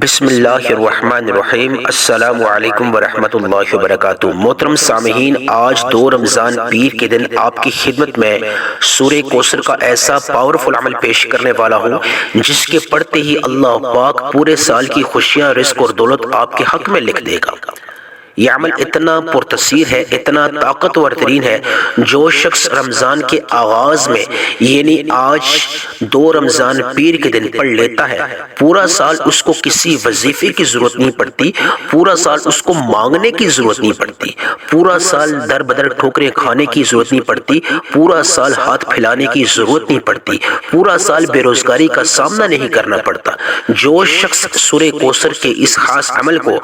بسم اللہ الرحمن الرحیم۔ السلام علیکم ورحمۃ اللہ وبرکاتہ۔ محترم سامعین، آج 2 رمضان پیر کے دن آپ کی خدمت میں سورہ کوثر کا ایسا پاورفل عمل پیش کرنے والا ہوں جس کے پڑھتے ہی اللہ پاک پورے سال کی خوشیاں، رزق اور دولت آپ کے حق میں لکھ دے گا۔ یہ عمل اتنا پرتاثیر ہے، اتنا طاقتور ترین ہے، جو شخص رمضان کے آغاز میں یعنی آج 2 رمضان پیر کے دن پڑھ لیتا ہے، پورا سال اس کو کسی وظیفے کی ضرورت نہیں پڑتی، پورا سال اس کو مانگنے کی ضرورت نہیں پڑتی، پورا سال در بدر ٹھوکریں کھانے کی ضرورت نہیں پڑتی، پورا سال ہاتھ پھیلانے کی ضرورت نہیں پڑتی، پورا سال بے روزگاری کا سامنا نہیں کرنا پڑتا۔ جو شخص سورہ کوثر کے اس خاص عمل کو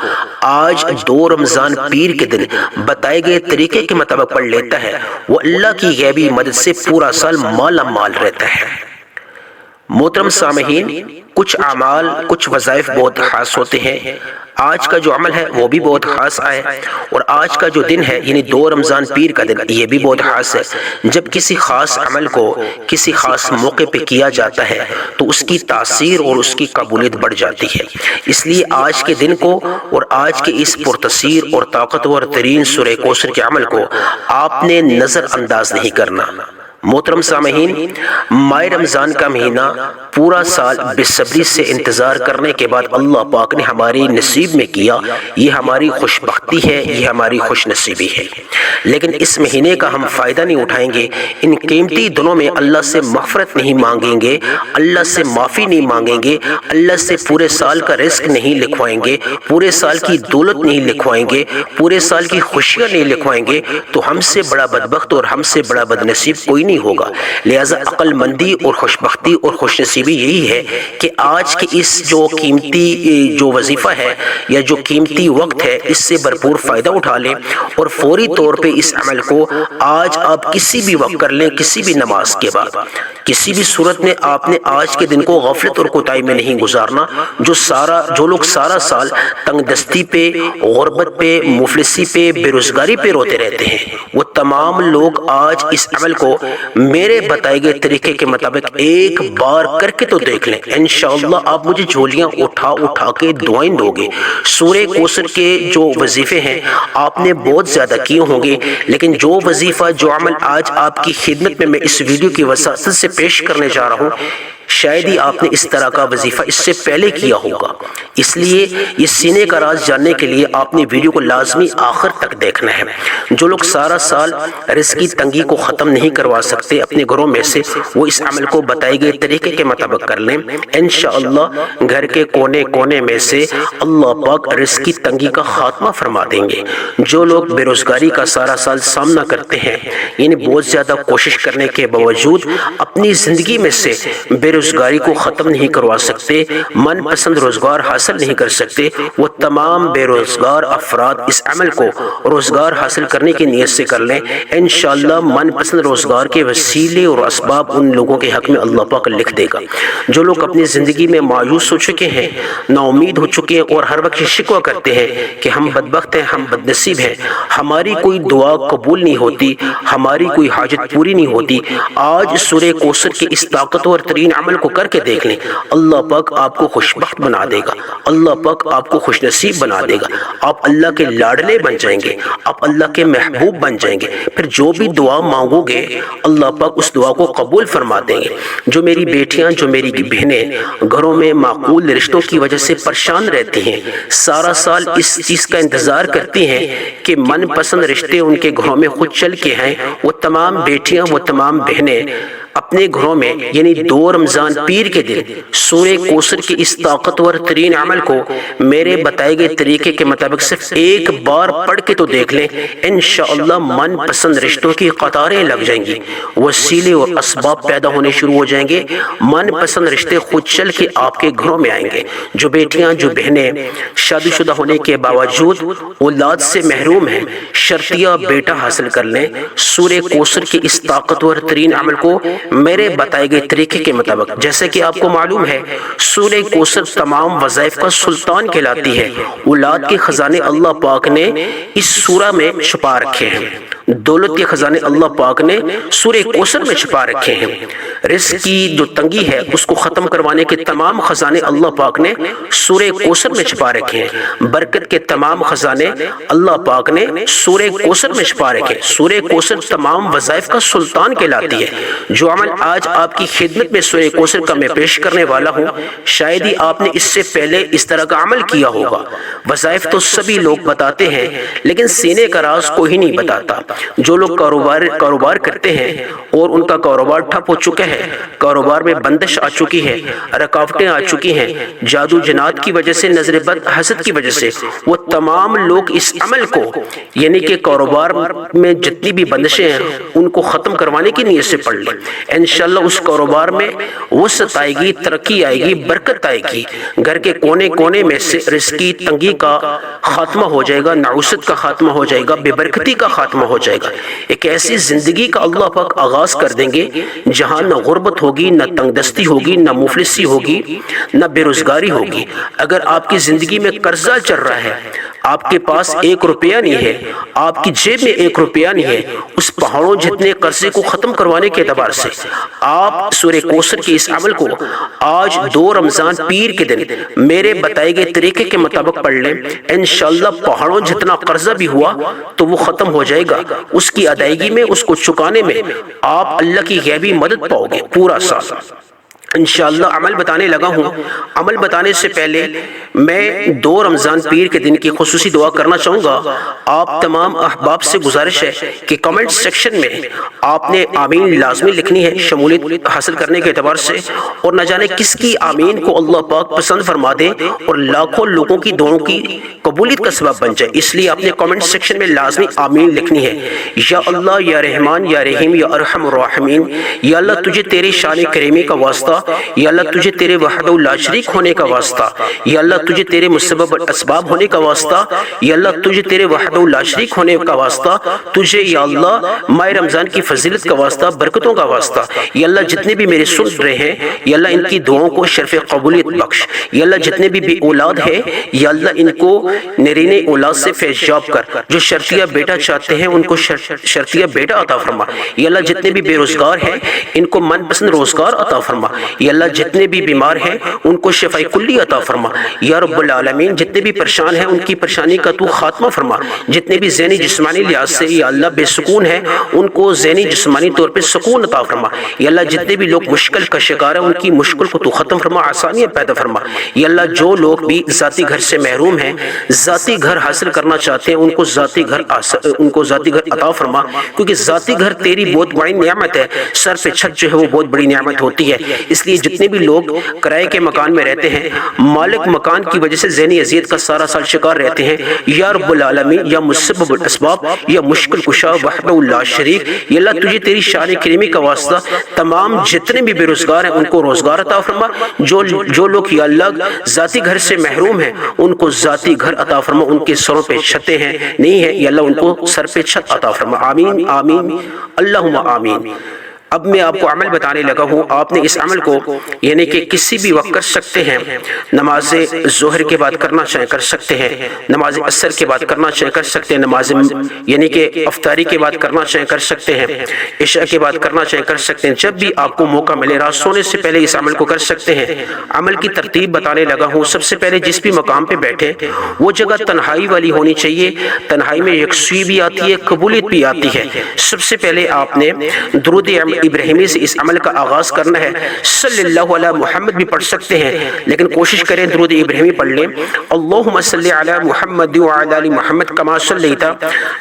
آج 2 رمضان پیر کے دن بتائے گئے طریقے کے مطابق پڑھ لیتا ہے، وہ اللہ کی غیبی مدد سے پورا سال مالا مال رہتا ہے۔ محترم سامعین، کچھ اعمال، کچھ وظائف بہت خاص ہوتے ہیں۔ آج کا جو عمل ہے وہ بھی بہت خاص ہے، اور آج کا جو دن ہے یعنی 2 رمضان پیر کا دن، یہ بھی بہت خاص ہے۔ جب کسی خاص عمل کو کسی خاص موقع پہ کیا جاتا ہے تو اس کی تاثیر اور اس کی قبولیت بڑھ جاتی ہے۔ اس لیے آج کے دن کو اور آج کے اس پرتاثیر اور طاقتور ترین سورہ کوثر کے عمل کو آپ نے نظر انداز نہیں کرنا۔ محترم سامعین، ماہ رمضان کا مہینہ پورا سال بے صبری سے انتظار کرنے کے بعد اللہ پاک نے ہمارے نصیب میں کیا، یہ ہماری خوش بختی ہے، یہ ہماری خوش نصیبی ہے۔ لیکن اس مہینے کا ہم فائدہ نہیں اٹھائیں گے، ان قیمتی دنوں میں اللہ سے مغفرت نہیں مانگیں گے، اللہ سے معافی نہیں مانگیں گے، اللہ سے پورے سال کا رزق نہیں لکھوائیں گے، پورے سال کی دولت نہیں لکھوائیں گے، پورے سال کی خوشیاں نہیں لکھوائیں گے، تو ہم سے بڑا بدبخت اور ہم سے بڑا بد نصیب کوئی نہیں ہوگا۔ لہذا عقل مندی اور خوش بختی اور خوش نصیبی یہی ہے کہ آج کے اس جو قیمتی جو وظیفہ ہے یا جو قیمتی وقت ہے، اس سے بھرپور فائدہ اٹھا لیں، اور فوری طور پہ اس عمل کو آج آپ کسی بھی وقت کر لیں، کسی بھی نماز کے بعد۔ کسی بھی صورت میں آپ نے آج کے دن کو غفلت اور کوتاہی میں نہیں گزارنا۔ جو لوگ سارا سال تنگ دستی پہ، غربت پہ، مفلسی پہ، بے روزگاری پہ روتے رہتے ہیں، وہ تمام لوگ آج اس عمل کو میرے بتائے گئے طریقے کے مطابق ایک بار کر کے تو دیکھ لیں۔ انشاءاللہ آپ مجھے جھولیاں اٹھا اٹھا کے دعائیں دو گے۔ سورہ کوثر کے جو وظیفے ہیں آپ نے بہت زیادہ کیے ہوں گے، لیکن جو وظیفہ، جو عمل آج آپ کی خدمت میں اس ویڈیو کی وساطت سے پیش کرنے جا رہا ہوں، شاید ہی آپ نے اس طرح کا وظیفہ اس سے پہلے کیا ہوگا۔ اس لیے یہ سینے کا راز جاننے کے لیے آپ نے ویڈیو کو لازمی آخر تک دیکھنا ہے۔ جو لوگ سارا سال رزق کی تنگی کو ختم نہیں کروا سکتے اپنے گھروں میں سے، وہ اس عمل کو بتائے گئے طریقے کے مطابق کر لیں۔ انشاءاللہ گھر کے کونے کونے میں سے اللہ پاک رزق کی تنگی کا خاتمہ فرما دیں گے۔ جو لوگ بے روزگاری کا سارا سال سامنا کرتے ہیں، یعنی بہت زیادہ کوشش کرنے کے باوجود اپنی زندگی میں سے بے روزگاری کو ختم نہیں کروا سکتے، من پسند روزگار حاصل نہیں کر سکتے، وہ تمام بے روزگار افراد اس عمل کو روزگار حاصل کرنے کی نیت سے کر لیں۔ انشاءاللہ من پسند روزگار کے وسیلے اور اسباب ان لوگوں کے حق میں اللہ پاک لکھ دے گا۔ جو لوگ اپنی زندگی میں مایوس ہو چکے ہیں، نا امید ہو چکے ہیں، اور ہر وقت شکوہ کرتے ہیں کہ ہم بدبخت ہیں، ہم بد نصیب ہیں، ہماری کوئی دعا قبول نہیں ہوتی، ہماری کوئی حاجت پوری نہیں ہوتی، آج سورہ کوثر کے اس طاقتور ترین عمل کو کر کے دیکھ لیں۔ اللہ پاک آپ کو خوشبخت بنا دے گا، اللہ پاک آپ کو خوش نصیب بنا دے گا، آپ اللہ کے لاڈلے بن جائیں گے، آپ اللہ کے محبوب بن جائیں گے۔ پھر جو بھی دعا مانگو گے اللہ پاک اس دعا کو قبول فرما دیں گے۔ جو میری بیٹیاں، جو میری بہنیں گھروں میں معقول رشتوں کی وجہ سے پریشان رہتی ہیں، سارا سال اس چیز کا انتظار کرتی ہیں کہ من پسند رشتے ان کے گھروں میں خود چل کے ہیں، وہ تمام بیٹیاں، وہ تمام بہنیں اپنے گھروں میں یعنی 2 رمضان پیر کے دن سورہ کوثر کے اس طاقتور ترین عمل کو میرے بتائے گئے طریقے کے مطابق صرف ایک بار پڑھ کے تو دیکھ لیں۔ انشاءاللہ من پسند رشتوں کی قطاریں لگ جائیں گی، وسیلے اور اسباب پیدا ہونے شروع ہو جائیں گے، من پسند رشتے خود چل کے آپ کے گھروں میں آئیں گے۔ جو بیٹیاں، جو بہنیں شادی شدہ ہونے کے باوجود اولاد سے محروم ہیں، شرطیہ بیٹا حاصل کر لیں۔ سورہ کوثر کے اس طاقتور ترین عمل کو میرے بتائے گئے طریقے کے مطابق، جیسے کہ آپ کو معلوم ہے سورہ کوثر تمام وظائف کا سلطان کہلاتی ہے، اولاد کے خزانے اللہ پاک نے اس سورہ میں چھپا رکھے ہیں۔ دولت کے خزانے اللہ پاک نے سورہ کوثر میں چھپا رکھے ہیں۔ رزق کی جو تنگی ہے اس کو ختم کروانے کے تمام خزانے اللہ پاک نے سورہ کوثر میں چھپا رکھے ہیں۔ برکت کے تمام خزانے اللہ پاک نے سورہ کوثر میں چھپا رکھے ہیں۔ سورہ کوثر تمام وظائف کا سلطان کہلاتی ہے۔ جو عمل آج آپ کی خدمت میں سورہ کوثر کا میں پیش کرنے والا ہوں، شاید ہی آپ نے اس سے پہلے اس طرح کا عمل کیا ہوگا۔ وظائف تو سبھی لوگ بتاتے ہیں لیکن سینے کا راز کوئی نہیں بتاتا۔ جو لوگ کاروبار کرتے ہیں اور ان کا کاروبار ٹھپ ہو چکا ہے، کاروبار میں بندش آ چکی ہے، رکاوٹیں آ چکی ہیں، جادو جنات کی وجہ سے، نظر بد حسد کی وجہ سے، وہ تمام لوگ اس عمل کو یعنی کہ کاروبار میں جتنی بھی بندشیں ہیں ان کو ختم کروانے کی نیت سے پڑھ لیں۔ انشاءاللہ اس کاروبار میں وسعت آئے گی، ترقی آئے گی، برکت آئے گی۔ گھر کے کونے کونے میں سے رزق کی تنگی کا خاتمہ ہو جائے گا، نعوست کا خاتمہ ہو جائے گا، بے برکتی کا خاتمہ ہو جائے گا۔ ایک ایسی زندگی کا اللہ پاک آغاز کر دیں گے جہاں نہ غربت ہوگی، نہ تنگ دستی ہوگی، نہ مفلسی ہوگی، نہ بے روزگاری ہوگی۔ اگر آپ کی زندگی میں قرضہ چل رہا ہے، آپ کے پاس 1 روپیہ نہیں ہے، آپ کی جیب میں 1 روپیہ نہیں ہے، اس پہاڑوں جتنے قرضے کو ختم کروانے کے اعتبار سے آپ سورہ کوثر کے اس عمل کو آج 2 رمضان پیر کے دن میرے بتائے گئے طریقے کے مطابق پڑھ لیں، انشاءاللہ پہاڑوں جتنا قرضہ بھی ہوا تو وہ ختم ہو جائے گا۔ اس کی ادائیگی میں، اس کو چکانے میں آپ اللہ کی غیبی مدد پاؤ گے پورا سال۔ انشاءاللہ عمل بتانے لگا ہوں۔ عمل بتانے سے پہلے میں 2 رمضان پیر کے دن کی خصوصی دعا کرنا چاہوں گا۔ آپ تمام احباب سے گزارش ہے کہ کمنٹ سیکشن میں آپ نے آمین لازمی لکھنی ہے شمولیت حاصل کرنے کے اعتبار سے، اور نہ جانے کس کی آمین کو اللہ پاک پسند فرما دے اور لاکھوں لوگوں کی دعاؤں کی قبولیت کا سبب بن جائے۔ اس لیے آپ نے کمنٹ سیکشن میں لازمی آمین لکھنی ہے۔ یا اللہ، یا رحمان، یا رحیم، یا ارحم الراحمین، یا اللہ تجھے تیری شان کریمی کا واسطہ، یا اللہ تجھے تیرے وحدہ لا شریک ہونے کا واسطہ، یا اللہ تجھے تیرے مسبب الاسباب ہونے کا واسطہ، یا اللہ تجھے تیرے وحدہ لا شریک ہونے کا واسطہ، تجھے یا اللہ ماہ رمضان کی فضیلت کا واسطہ، برکتوں کا واسطہ، یا اللہ جتنے بھی میرے سن رہے ہیں یا اللہ ان کی دعاؤں کو شرف قبولیت بخش، یا اللہ جتنے بھی بے اولاد ہیں یا اللہ ان کو نرین اولاد سے فیضیاب کر، جو شرطیہ بیٹا چاہتے ہیں ان کو شرطیہ بیٹا عطا فرما، یا اللہ جتنے بھی بے روزگار ہیں ان کو من پسند روزگار عطا فرما، یا اللہ جتنے بھی بیمار ہیں ان کو شفاء کلی عطا فرما، یا رب العالمین جتنے بھی پریشان ہیں ان کی پریشانی کا تو خاتمہ فرما، جتنے بھی ذہنی جسمانی لحاظ سے یا اللہ بے سکون ہیں ان کو ذہنی جسمانی طور پہ سکون عطا فرما، یا اللہ جتنے بھی لوگ مشکل کا شکار ہیں ان کی مشکل کو تو ختم فرما، آسانیاں پیدا فرما، یا اللہ جو لوگ بھی ذاتی گھر سے محروم ہیں، ذاتی گھر حاصل کرنا چاہتے ہیں ان کو ذاتی گھر عطا فرما، کیونکہ ذاتی گھر تیری بہت بڑی نعمت ہے، سر پہ چھت جو ہے وہ بہت بڑی نعمت ہوتی ہے۔ اس لیے جتنے بھی لوگ کرائے کے مکان میں رہتے ہیں، مالک مکان کی وجہ سے ذہنی اذیت کا سارا سال شکار رہتے ہیں، یا رب العالمین یا مسبب الاسباب یا مشکل کشا وحدہ لا شریک، یا اللہ تجھے تیری شان کریمی کا واسطہ تمام جتنے بھی بے روزگار ہیں ان کو روزگار عطا فرما، جو لوگ یا اللہ ذاتی گھر سے محروم ہیں ان کو ذاتی گھر عطا فرما، ان کے سروں پہ چھتیں ہیں نہیں ہیں یا اللہ ان کو سر پہ چھت عطا فرما، آمین آمین اللہم آمین۔ اب میں آپ کو عمل بتانے لگا ہوں۔ آپ نے اس عمل کو یعنی کہ کسی بھی وقت کر سکتے ہیں، نماز ظہر کے بعد کرنا چاہیں کر سکتے ہیں، نماز عصر کے بعد کرنا چاہیں کر سکتے ہیں، نماز یعنی کہ افطاری کے بعد کرنا چاہیں کر سکتے ہیں، عشاء کے بعد کرنا چاہیں کر سکتے ہیں، جب بھی آپ کو موقع ملے رات سونے سے پہلے اس عمل کو کر سکتے ہیں۔ عمل کی ترتیب بتانے لگا ہوں۔ سب سے پہلے جس بھی مقام پہ بیٹھے وہ جگہ تنہائی والی ہونی چاہیے، تنہائی میں یکسوئی بھی آتی ہے، قبولیت بھی آتی ہے۔ سب سے پہلے آپ نے درود ابراہیمی سے اس عمل کا آغاز کرنا ہے۔ صلی اللہ علی محمد بھی پڑھ سکتے ہیں لیکن کوشش کریں درود ابراہیمی پڑھ لیں۔ اللہم صلی علی محمد وعلی آل محمد کما صلیت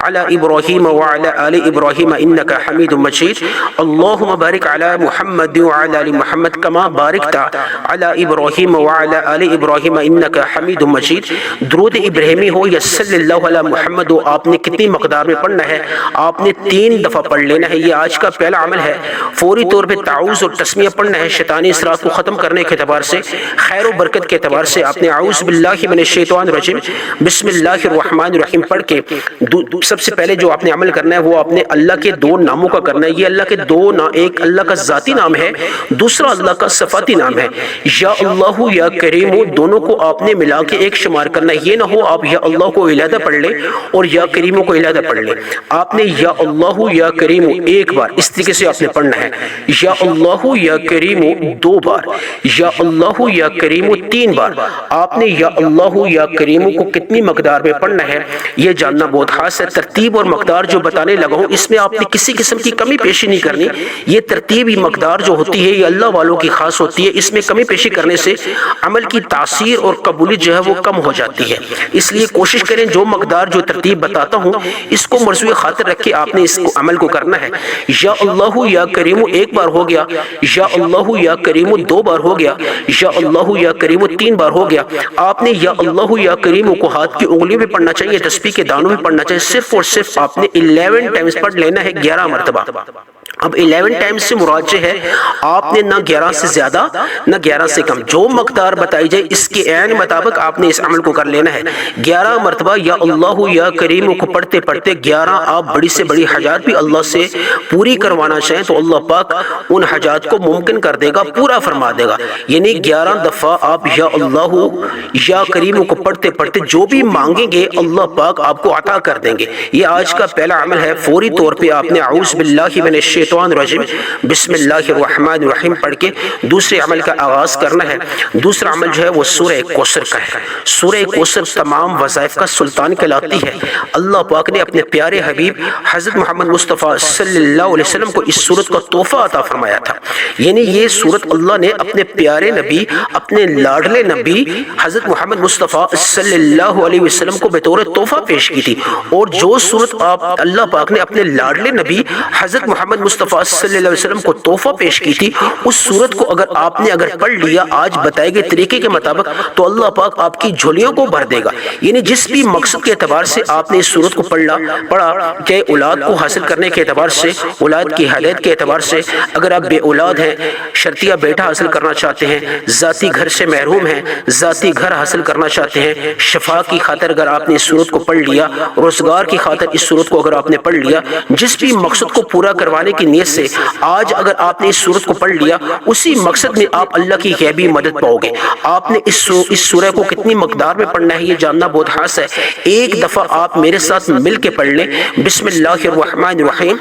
علی ابراہیم وعلی آل ابراہیم انک حمید مجید۔ اللہم بارک علی محمد وعلی آل محمد کما بارکت علی ابراہیم وعلی آل ابراہیم انک حمید مجید۔ درود ابراہیمی ہو یا صلی اللہ علی محمد ہو، آپ نے کتنی مقدار میں پڑھنا ہے؟ آپ نے 3 دفعہ پڑھ لینا ہے۔ یہ آج کا پہلا عمل ہے فوری طور پہ تعوذ اور تسمیہ پڑھنا ہے شیطانی اثرات کو ختم کرنے کے اعتبار سے، خیر و برکت کے اعتبار سے آپ نے اعوذ باللہ من الشیطان الرجیم بسم اللہ الرحمن الرحیم پڑھ کے سب سے پہلے جو آپ نے عمل کرنا ہے وہ آپ نے اللہ کے دو ناموں کا کرنا ہے۔ یہ اللہ کے دو ایک اللہ کا ذاتی نام ہے، دوسرا اللہ کا صفاتی نام ہے۔ یا اللہ یا کریم دونوں کو آپ نے ملا کے ایک شمار کرنا ہے، یہ نہ ہو آپ یا اللہ کو علیحدہ پڑھ لیں اور یا کریم کو علیحدہ پڑھ لیں۔ آپ نے یا اللہ یا کریم ایک بار اس طریقے سے آپ نے پڑھنا ہے، یا اللہ یا کریم دو بار، یا اللہ یا کریم تین بار۔ آپ نے یا اللہ یا کریم کو کتنی مقدار میں پڑھنا ہے یہ جاننا بہت خاص ہے۔ ترتیب اور مقدار جو بتانے لگا ہوں اس میں آپ نے کسی قسم کی کمی پیشی نہیں کرنی۔ یہ ترتیبی مقدار جو ہوتی ہے یہ اللہ والوں کی خاص ہوتی ہے، اس میں کمی پیشی کرنے سے عمل کی تاثیر اور قبولیت جو ہے وہ کم ہو جاتی ہے۔ اس لیے کوشش کریں جو مقدار جو ترتیب بتاتا ہوں اس کو مرجوع خاطر رکھ کے آپ نے اس عمل کو کرنا ہے۔ یا اللہ یا کریم ایک بار ہو گیا، یا اللہ یا کریم دو بار ہو گیا، یا اللہ یا کریم تین بار ہو گیا۔ آپ نے یا اللہ یا کریم کو ہاتھ کی انگلیوں میں پڑھنا چاہیے، تسبیح کے دانوں میں پڑھنا چاہیے، صرف اور صرف آپ نے 11 ٹائمز پڑھ لینا ہے، 11 مرتبہ۔ اب 11 ٹائمز سے مراد جو ہے آپ نے نہ 11 سے زیادہ نہ 11 سے کم، جو مقدار بتائی جائے اس کے عین مطابق آپ نے اس عمل کو کر لینا ہے۔ 11 مرتبہ یا اللہ یا کریم کو پڑھتے پڑھتے 11 آپ بڑی سے بڑی حاجات بھی اللہ سے پوری کروانا چاہیں تو اللہ پاک ان حاجات کو ممکن کر دے گا، پورا فرما دے گا۔ یعنی 11 دفعہ آپ یا اللہ یا کریم کو پڑھتے پڑھتے جو بھی مانگیں گے اللہ پاک آپ کو عطا کر دیں گے۔ یہ آج کا پہلا عمل ہے۔ فوری طور پہ آپ نے اعوذ باللہ من الشیطان الرجیم بسم اللہ الرحمن الرحیم پڑھ کے دوسرے عمل کا آغاز کرنا ہے۔ دوسرا عمل جو ہے وہ سورہ کوثر کا ہے۔ سورہ کوثر تمام وظائف کا سلطان کہلاتی ہے۔ اللہ پاک نے اپنے پیارے حبیب حضرت محمد مصطفیٰ صلی اللہ علیہ وسلم کو اس سورت کا تحفہ عطا فرمایا تھا۔ یعنی یہ سورت اللہ نے اپنے پیارے نبی، اپنے لاڈلے نبی حضرت محمد مصطفیٰ صلی اللہ علیہ وسلم کو بطور تحفہ پیش کی تھی۔ اور جو سورت آپ اللہ پاک نے اپنے لاڈلے نبی حضرت محمد مصطفیٰ صلی اللہ علیہ وسلم کو تحفہ پیش کی تھی، اس سورت کو اگر آپ نے پڑھ لیا آج بتائے گئے طریقے کے مطابق تو اللہ پاک آپ کی جھولیوں کو بھر دے گا۔ یعنی جس بھی مقصد کے اعتبار سے آپ نے اس سورت کو پڑھا کہ اولاد کو حاصل کرنے کے اعتبار سے، اولاد کی ہدایت کے اعتبار سے، اگر آپ بے اولاد ہیں، شرطیہ بیٹا حاصل کرنا چاہتے ہیں، ذاتی گھر سے محروم ہیں، ذاتی گھر حاصل کرنا چاہتے ہیں، شفا کی خاطر اگر آپ نے اس سورت کو پڑھ لیا، روزگار کی خاطر اس سورت کو اگر آپ نے پڑھ لیا، جس بھی مقصد کو پورا کروانے کی نیت سے آج اگر آپ نے اس سورت کو پڑھ لیا اسی مقصد میں آپ اللہ کی غیبی مدد پاؤ گے۔ آپ نے اس سورہ کو کتنی مقدار میں پڑھنا ہے یہ جاننا بہت خاص ہے۔ ایک دفعہ آپ میرے ساتھ مل کے پڑھ لیں بسم اللہ الرحمن الرحیم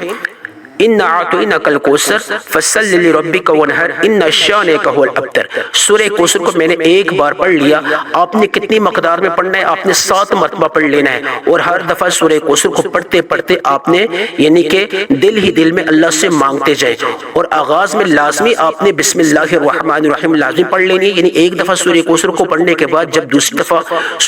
اِنَّا أَعْطَيْنَاكَ الْكَوْثَرَ فَصَلِّ لِرَبِّكَ وَانْحَرْ إِنَّ شَانِئَكَ هُوَ الْأَبْتَرُ۔ سورہ کوثر کو میں نے ایک بار پڑھ لیا، آپ نے کتنی مقدار میں پڑھنا ہے؟ آپ نے 7 مرتبہ پڑھ لینا ہے، اور ہر دفعہ سورہ کوثر کو پڑھتے پڑھتے آپ نے یعنی کہ دل ہی دل میں اللہ سے مانگتے جائیں، اور آغاز میں لازمی آپ نے بسم اللہ الرحمن الرحیم لازمی پڑھ لینی ہے۔ یعنی ایک دفعہ سورہ کوثر کو پڑھنے کے بعد جب دوسری دفعہ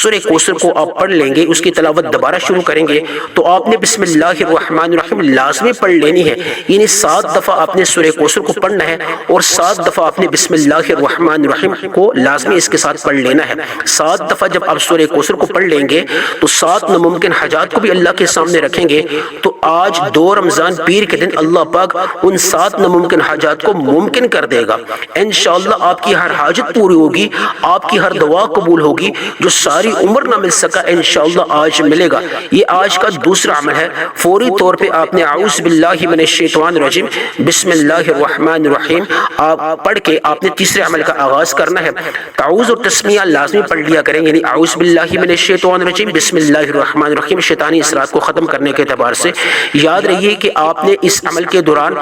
سورہ کوثر کو آپ پڑھ لیں گے، اس کی تلاوت دوبارہ شروع کریں گے تو آپ نے بسم اللہ الرحمن الرحیم لازمی پڑھ لینی ہے۔ یعنی 7 دفعہ آپ نے سورہ کوثر کو پڑھنا ہے اور 7 دفعہ آپ نے بسم اللہ الرحمن الرحیم کو لازمی اس کے ساتھ پڑھ لینا ہے۔ 7 دفعہ جب آپ سورہ کوثر کو پڑھ لیں گے تو 7 ناممکن حاجات کو بھی اللہ کے سامنے رکھیں گے، تو آج 2 رمضان پیر کے دن اللہ پاک ان 7 ناممکن حاجات کو ممکن کر دے گا۔ انشاءاللہ آپ کی ہر حاجت پوری ہوگی، آپ کی ہر دعا قبول ہوگی، جو ساری عمر نہ مل سکا انشاءاللہ آج ملے گا۔ یہ آج کا دوسرا عمل ہے۔ فوری طور پہ آپ نے اعوذ باللہ من الشیطان الرجیم بسم اللہ الرحمن الرحیم آپ پڑھ کے آپ نے تیسرے عمل کا آغاز کرنا ہے۔ تعوذ اور تسمیہ لازمی پڑھ لیا کریں، یعنی اعوذ باللہ من الشیطان الرجیم بسم اللہ الرحمن الرحیم شیطانی اثرات کو ختم کرنے کے اعتبار سے یاد رہیے کہ آپ نے اس عمل کے دوران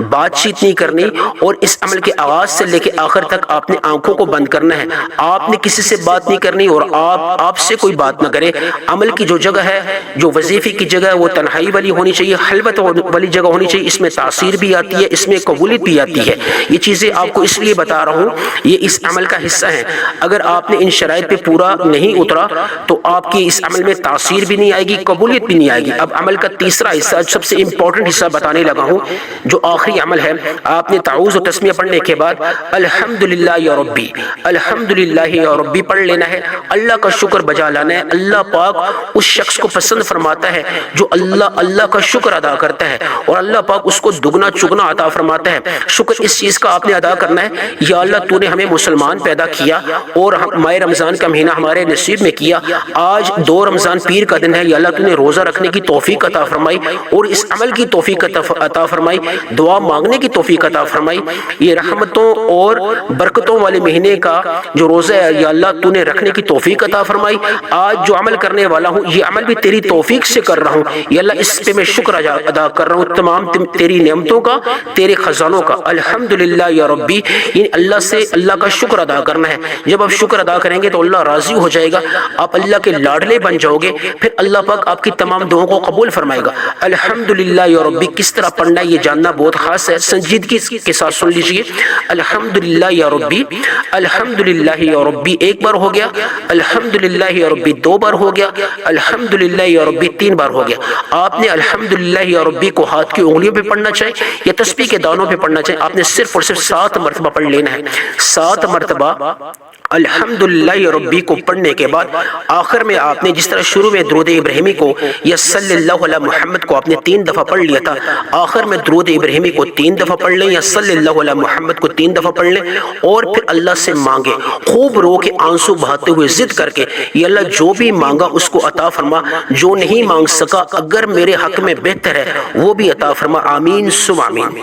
بات چیت نہیں کرنی، اور اس عمل کے آغاز سے لے کے آخر تک آپ نے آنکھوں کو بند کرنا ہے۔ آپ نے کسی سے بات نہیں کرنی اور آپ سے کوئی بات نہ کرے۔ عمل کی جو جگہ ہے، جو وظیفے کی جگہ ہے، وہ تنہائی والی ہونی چاہیے، خلوت والی جگہ ہونی چاہیے۔ اس میں تاثیر بھی آتی ہے، اس میں قبولیت بھی آتی ہے۔ یہ چیزیں آپ کو اس لیے بتا رہا ہوں، یہ اس عمل کا حصہ ہے۔ اگر آپ نے ان شرائط پہ پورا نہیں اترا تو آپ کی اس عمل میں تاثیر بھی نہیں آئے گی، قبولیت بھی نہیں آئے گی۔ اب عمل کا تیسرا حصہ، سب سے امپورٹنٹ حصہ بتانے لگا ہوں، جو آخری عمل ہے۔ آپ نے تعوذ و تسمیہ پڑھنے کے بعد الحمدللہ یا ربی، الحمدللہ یا ربی پڑھ لینا ہے۔ اللہ کا شکر بجا لانا ہے۔ اللہ پاک اس شخص کو پسند فرماتا ہے جو اللہ کا شکر ادا کرتا ہے، اور اللہ پاک اس کو دگنا چگنا عطا فرماتا ہے۔ شکر اس چیز کا آپ نے ادا کرنا ہے، یا اللہ تو نے ہمیں مسلمان پیدا کیا اور ماہ رمضان کا مہینہ ہمارے نصیب میں کیا، آج 2 رمضان پیر کا دن ہے، یا اللہ تو نے روزہ رکھنے کی توفیق عطا فرمائی اور اس عمل کی توفیق عطا فرمائی، دعا مانگنے کی توفیق عطا فرمائی۔ یہ رحمتوں اور برکتوں والے مہینے کا جو روزہ ہے یا اللہ تو نے رکھنے کی توفیق عطا فرمائی۔ آج جو عمل کرنے والا ہوں یہ عمل بھی تیری توفیق سے کر رہا ہوں، یا اللہ اس پہ میں شکر ادا کر رہا ہوں تمام تیری نعمتوں کا، تیرے خزانوں کا۔ الحمدللہ یا ربی، یعنی اللہ سے اللہ کا شکر ادا کرنا ہے۔ جب آپ شکر ادا کریں گے تو اللہ راضی ہو جائے گا، آپ اللہ کے لاڈلے بن جاؤ گے، پھر اللہ پاک آپ کی تمام دعاؤں کو قبول فرمائے گا۔ الحمدللہ یا ربی کس طرح پڑھنا ہے یہ جاننا بہت خاص ہے، سنجیدگی کے ساتھ سن لیجئے۔ الحمدللہ یا ربی، الحمدللہ یا ربی ایک بار ہو گیا، الحمدللہ یا ربی 2 بار ہو گیا، الحمدللہ یا ربی 3 بار ہو گیا۔ آپ نے الحمدللہ یا ربی کو ہاتھ کی انگلیوں پہ پڑھنا چاہیے یا تسبیح کے دانوں پہ پڑھنا چاہیے، آپ نے صرف اور صرف 7 مرتبہ پڑھ لینا ہے۔ 7 مرتبہ الحمدللہ یا ربی کو پڑھنے کے بعد آخر میں آپ نے جس طرح شروع میں درود ابراہیمی کو یا صلی اللہ علی محمد کو آپ نے 3 دفعہ پڑھ لیا تھا، آخر میں درود ابراہیمی کو 3 دفعہ پڑھ لیں یا صلی اللہ علی محمد کو 3 دفعہ پڑھ لیں، اور پھر اللہ سے مانگے، خوب رو کے آنسو بہاتے ہوئے ضد کر کے، یا اللہ جو بھی مانگا اس کو عطا فرما، جو نہیں مانگ سکا اگر میرے حق میں بہتر ہے وہ بھی عطا فرما، آمین ثم آمین۔